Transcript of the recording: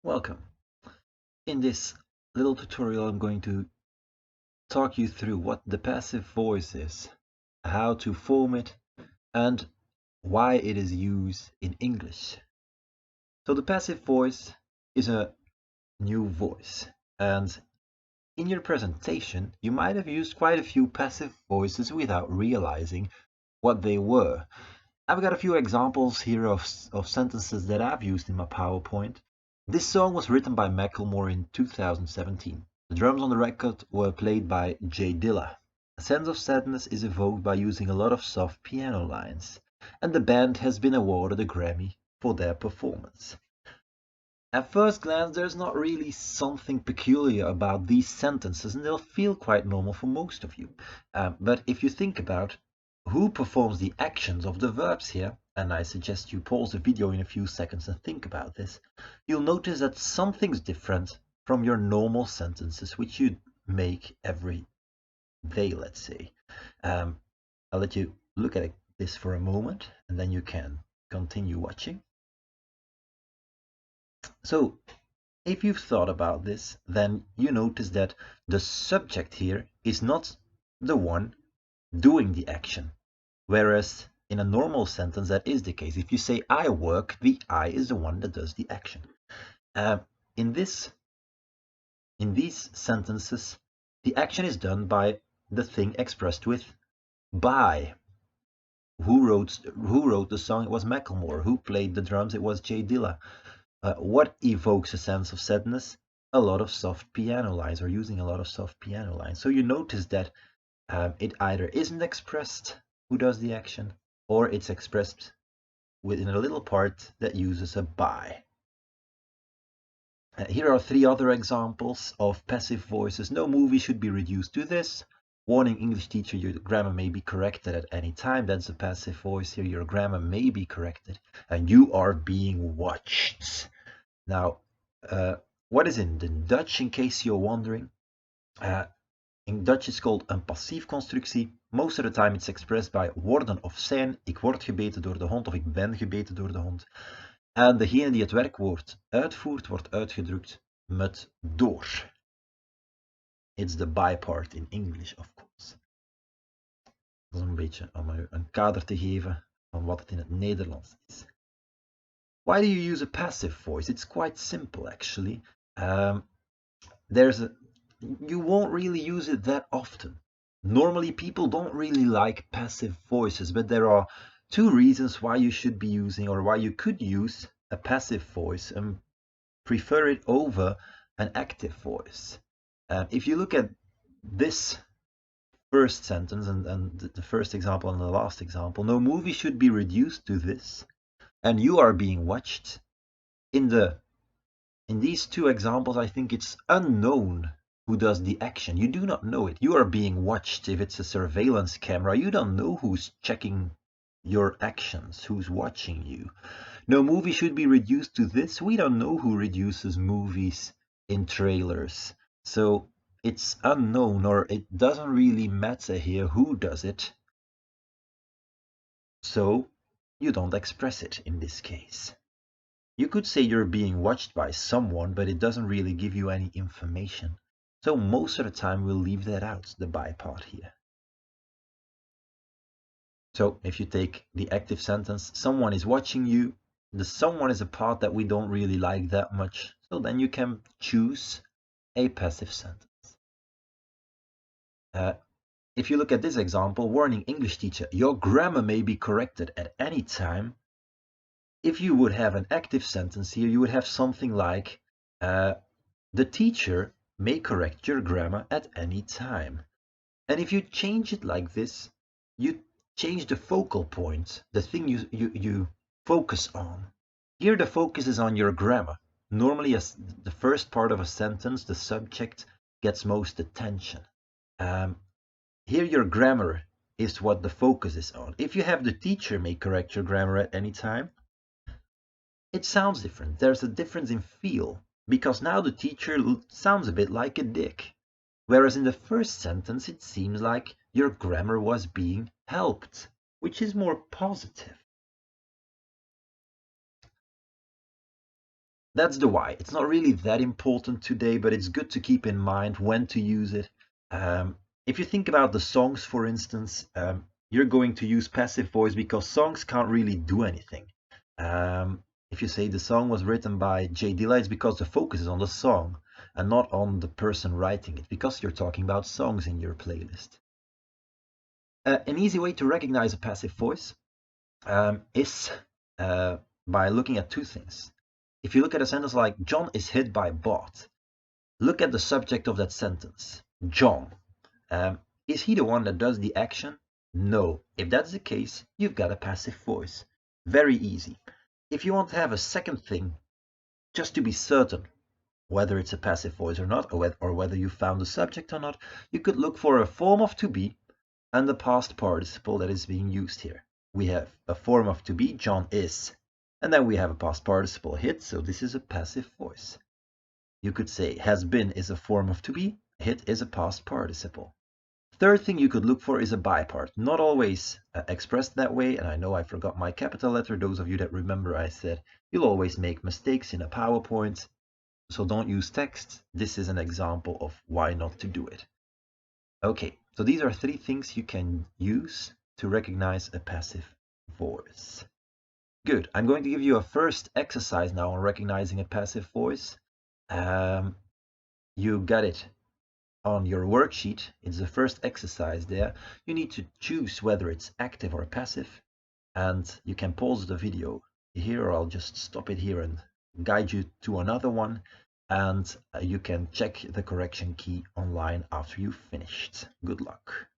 Welcome. In this little tutorial I'm going to talk you through what the passive voice is, how to form it, and why it is used in English. So the passive voice is a new voice, and in your presentation you might have used quite a few passive voices without realizing what they were. I've got a few examples here of sentences that I've used in my PowerPoint. This song was written by Macklemore in 2017. The drums on the record were played by Jay Dilla. A sense of sadness is evoked by using a lot of soft piano lines, and the band has been awarded a Grammy for their performance. At first glance, there's not really something peculiar about these sentences, and they'll feel quite normal for most of you. But if you think about who performs the actions of the verbs here, and I suggest you pause the video in a few seconds and think about this, you'll notice that something's different from your normal sentences, which you make every day, let's say. I'll let you look at this for a moment, and then you can continue watching. So, if you've thought about this, then you notice that the subject here is not the one doing the action, whereas in a normal sentence that is the case. If you say I work, the I is the one that does the action. In these sentences, the action is done by the thing expressed with by. Who wrote the song? It was Macklemore. Who played the drums? It was Jay Dilla. What evokes a sense of sadness? A lot of soft piano lines, or using a lot of soft piano lines. So you notice that it either isn't expressed who does the action, or it's expressed within a little part that uses a by. Here are three other examples of passive voices. No movie should be reduced to this. Warning, English teacher, your grammar may be corrected at any time. That's a passive voice here. Your grammar may be corrected, and you are being watched. Now, what is in Dutch, in case you're wondering? In Dutch it's called een passiefconstructie. Most of the time it's expressed by worden of zijn. Ik word gebeten door de hond of ik ben gebeten door de hond. En degene die het werkwoord uitvoert wordt uitgedrukt met door. It's the by part in English, of course. Dat is een beetje om u een kader te geven van wat het in het Nederlands is. Why do you use a passive voice? It's quite simple, actually. You won't really use it that often. Normally, people don't really like passive voices, but there are two reasons why you should be using, or why you could use, a passive voice and prefer it over an active voice. If you look at this first sentence and the first example and the last example, no movie should be reduced to this, and you are being watched. In these two examples, I think it's unknown who does the action. You do not know it. You are being watched. If it's a surveillance camera, you don't know who's checking your actions, who's watching you. No movie should be reduced to this. We don't know who reduces movies in trailers. So it's unknown, or it doesn't really matter here who does it. So you don't express it in this case. You could say you're being watched by someone, but it doesn't really give you any information. So most of the time we'll leave that out, the by part here. So if you take the active sentence, someone is watching you, the someone is a part that we don't really like that much. So then you can choose a passive sentence. If you look at this example, warning, English teacher, your grammar may be corrected at any time. If you would have an active sentence here, you would have something like, the teacher may correct your grammar at any time. And if you change it like this, you change the focal point, the thing you focus on. Here the focus is on your grammar. Normally, as the first part of a sentence, the subject gets most attention. Here your grammar is what the focus is on. If you have the teacher may correct your grammar at any time, it sounds different. There's a difference in feel, because now the teacher sounds a bit like a dick. Whereas in the first sentence, it seems like your grammar was being helped, which is more positive. That's the why. It's not really that important today, but it's good to keep in mind when to use it. If you think about the songs, for instance, you're going to use passive voice because songs can't really do anything. If you say the song was written by Jay Dilla, it's because the focus is on the song and not on the person writing it, because you're talking about songs in your playlist. An easy way to recognize a passive voice is by looking at two things. If you look at a sentence like John is hit by bot, look at the subject of that sentence. John. Is he the one that does the action? No. If that's the case, you've got a passive voice. Very easy. If you want to have a second thing, just to be certain whether it's a passive voice or not, or whether you found the subject or not, you could look for a form of to be and the past participle that is being used here. We have a form of to be, John is, and then we have a past participle, hit, so this is a passive voice. You could say has been is a form of to be, hit is a past participle. Third thing you could look for is a by part. Not always expressed that way, and I know I forgot my capital letter. Those of you that remember, I said you'll always make mistakes in a PowerPoint, so don't use text. This is an example of why not to do it. Okay, so these are three things you can use to recognize a passive voice. Good. I'm going to give you a first exercise now on recognizing a passive voice. You got it on your worksheet. It's the first exercise there. You need to choose whether it's active or passive, and you can pause the video here, or I'll just stop it here and guide you to another one, and you can check the correction key online after you've finished. Good luck.